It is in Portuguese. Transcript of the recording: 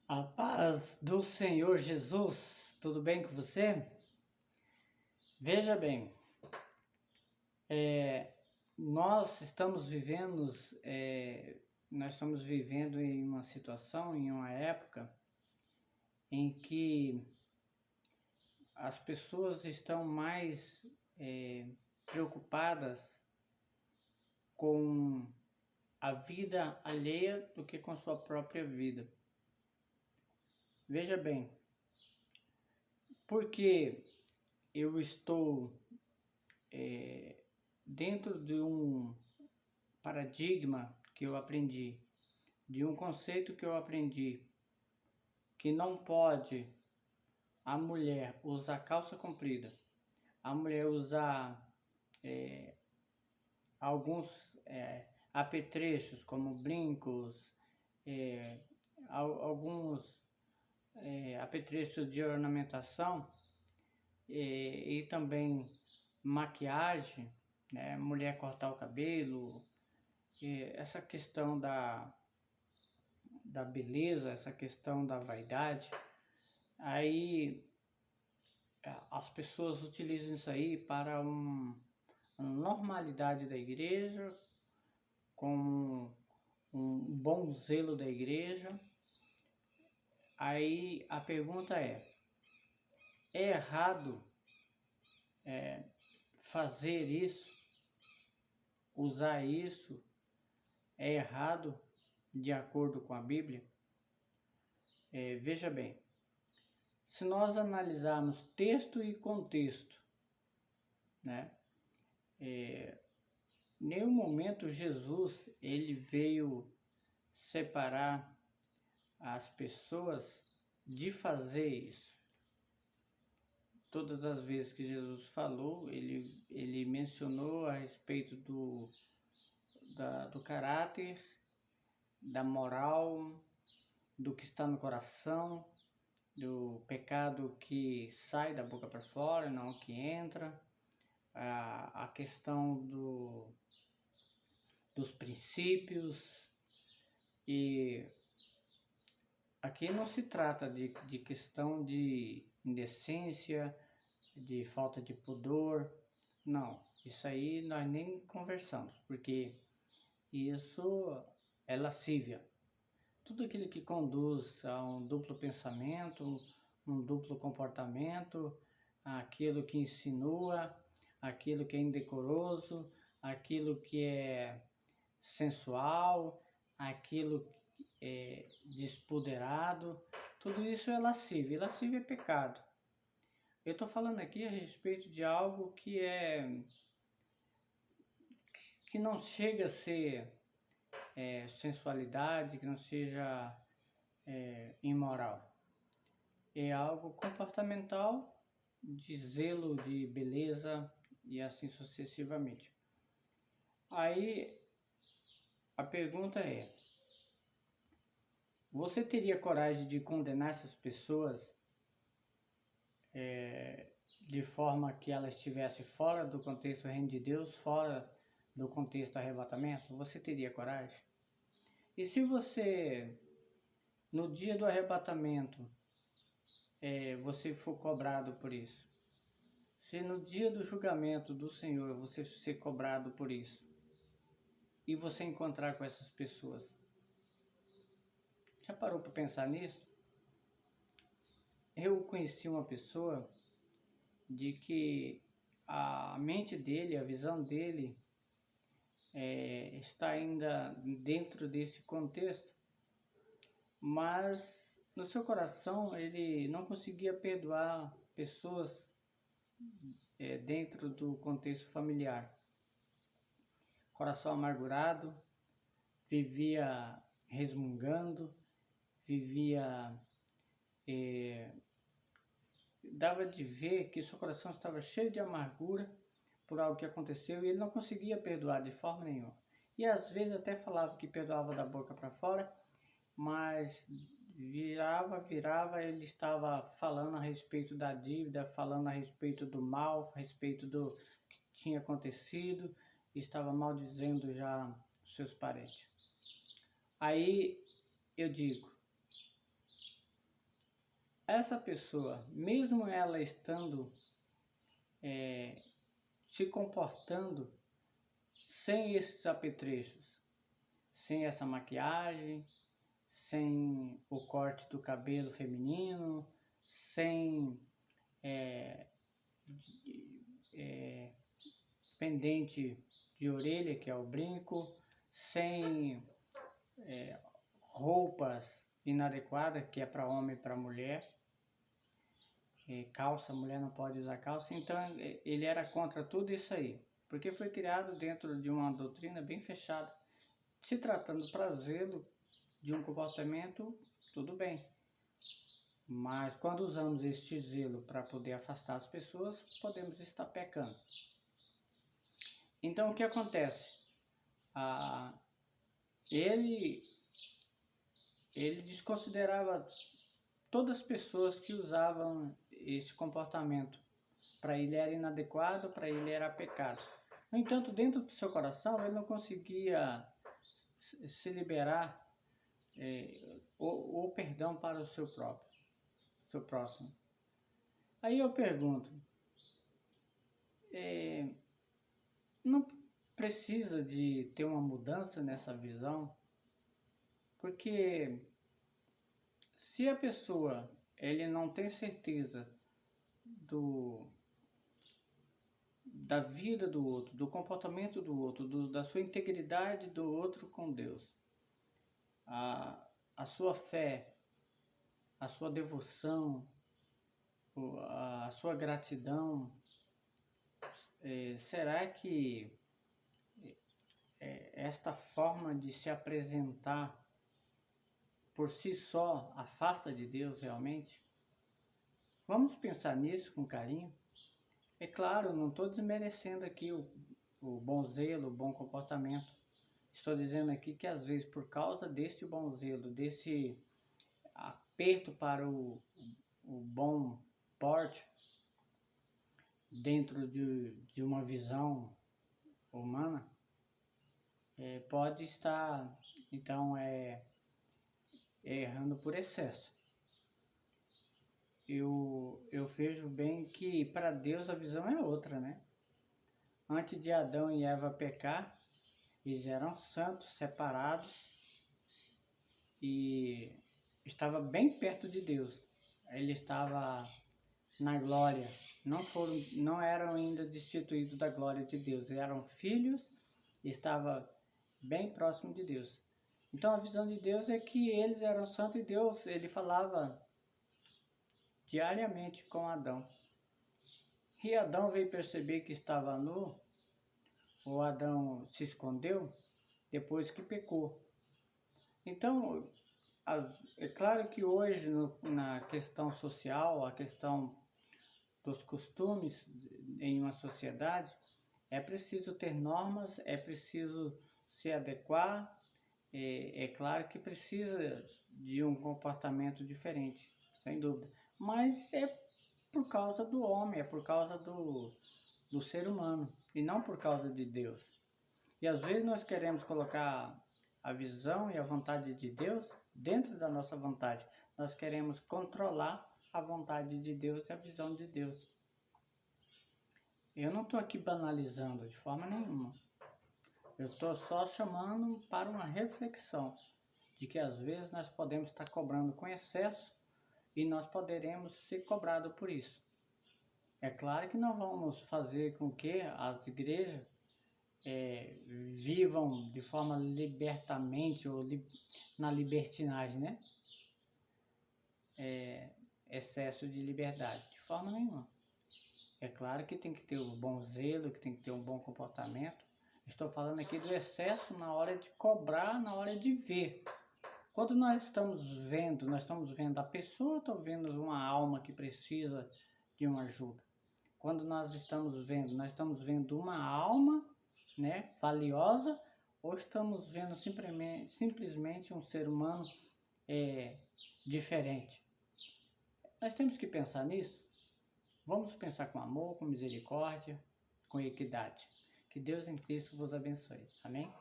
A paz do Senhor Jesus, tudo bem com você? Veja bem, nós estamos vivendo, nós estamos vivendo em uma situação, em uma época em que as pessoas estão mais preocupadas com a vida alheia do que com a sua própria vida. Veja bem, porque eu estou dentro de um paradigma que eu aprendi, de um conceito que eu aprendi, que não pode a mulher usar calça comprida, a mulher usar alguns apetrechos como brincos, alguns apetrechos de ornamentação e também maquiagem, né? Mulher cortar o cabelo, essa questão da beleza, essa questão da vaidade, aí as pessoas utilizam isso aí para uma normalidade da igreja, com um bom zelo da igreja. Aí a pergunta é errado fazer isso, usar isso, é errado de acordo com a Bíblia? Veja bem, se nós analisarmos texto e contexto, né? Em nenhum momento Jesus ele veio separar as pessoas de fazer isso. Todas as vezes que Jesus falou, ele mencionou a respeito do caráter, da moral, do que está no coração, do pecado que sai da boca para fora, não que entra, a questão dos princípios. E aqui não se trata de questão de indecência, de falta de pudor, não, isso aí nós nem conversamos, porque isso é lascívia. Tudo aquilo que conduz a um duplo pensamento, um duplo comportamento, aquilo que insinua, aquilo que é indecoroso, aquilo que é sensual, aquilo que é despoderado, tudo isso é lascívia. E lascívia é pecado. Eu estou falando aqui a respeito de algo que não chega a ser sensualidade, que não seja imoral. É algo comportamental, de zelo, de beleza e assim sucessivamente. Aí a pergunta é: você teria coragem de condenar essas pessoas de forma que elas estivessem fora do contexto do reino de Deus, fora do contexto do arrebatamento? Você teria coragem? E se você, no dia do arrebatamento, você for cobrado por isso? Se no dia do julgamento do Senhor você ser cobrado por isso, e você encontrar com essas pessoas, já parou para pensar nisso? Eu conheci uma pessoa de que a mente dele, a visão dele está ainda dentro desse contexto, mas no seu coração ele não conseguia perdoar pessoas dentro do contexto familiar. Coração amargurado, vivia resmungando, vivia dava de ver que seu coração estava cheio de amargura por algo que aconteceu e ele não conseguia perdoar de forma nenhuma. E às vezes até falava que perdoava da boca para fora, mas virava, ele estava falando a respeito da dívida, falando a respeito do mal, a respeito do que tinha acontecido, e estava maldizendo já seus parentes. Aí eu digo, essa pessoa, mesmo ela estando se comportando sem esses apetrechos, sem essa maquiagem, sem o corte do cabelo feminino, sem pendente de orelha, que é o brinco, sem roupas inadequadas, que é para homem e para mulher, calça, mulher não pode usar calça. Então ele era contra tudo isso aí, porque foi criado dentro de uma doutrina bem fechada. Se tratando para zelo de um comportamento, tudo bem. Mas quando usamos este zelo para poder afastar as pessoas, podemos estar pecando. Então o que acontece? Ele desconsiderava todas as pessoas que usavam esse comportamento. Para ele era inadequado, para ele era pecado. No entanto, dentro do seu coração, ele não conseguia se liberar o perdão para o seu próximo. Aí eu pergunto, não precisa de ter uma mudança nessa visão? Porque se a pessoa ele não tem certeza da vida do outro, do comportamento do outro, da sua integridade do outro com Deus, a sua fé, a sua devoção, a sua gratidão, será que esta forma de se apresentar por si só afasta de Deus realmente? Vamos pensar nisso com carinho. É claro, não estou desmerecendo aqui o bom zelo, o bom comportamento. Estou dizendo aqui que às vezes por causa desse bom zelo, desse aperto para o bom porte dentro de uma visão humana, pode estar então errando por excesso. Eu vejo bem que para Deus a visão é outra, né? Antes de Adão e Eva pecar, eles eram santos, separados e estava bem perto de Deus. Ele estava na glória, não eram ainda destituídos da glória de Deus, eram filhos e estava bem próximo de Deus. Então a visão de Deus é que eles eram santos e Deus, ele falava diariamente com Adão. E Adão veio perceber que estava nu, ou Adão se escondeu depois que pecou. Então, é claro que hoje na questão social, a questão dos costumes em uma sociedade, é preciso ter normas, é preciso se adequar, é claro que precisa de um comportamento diferente, sem dúvida. Mas é por causa do homem, é por causa do ser humano, e não por causa de Deus. E às vezes nós queremos colocar a visão e a vontade de Deus dentro da nossa vontade. Nós queremos controlar a vontade de Deus e a visão de Deus. Eu não estou aqui banalizando de forma nenhuma. Eu estou só chamando para uma reflexão de que às vezes nós podemos estar cobrando com excesso e nós poderemos ser cobrados por isso. É claro que não vamos fazer com que as igrejas vivam de forma libertamente ou na libertinagem, né? Excesso de liberdade, de forma nenhuma. É claro que tem que ter um bom zelo, que tem que ter um bom comportamento. Estou falando aqui do excesso na hora de cobrar, na hora de ver. Quando nós estamos vendo a pessoa, ou vendo uma alma que precisa de uma ajuda. Quando nós estamos vendo uma alma, né, valiosa, ou estamos vendo simplesmente um ser humano diferente. Nós temos que pensar nisso. Vamos pensar com amor, com misericórdia, com equidade. Que Deus em Cristo vos abençoe. Amém?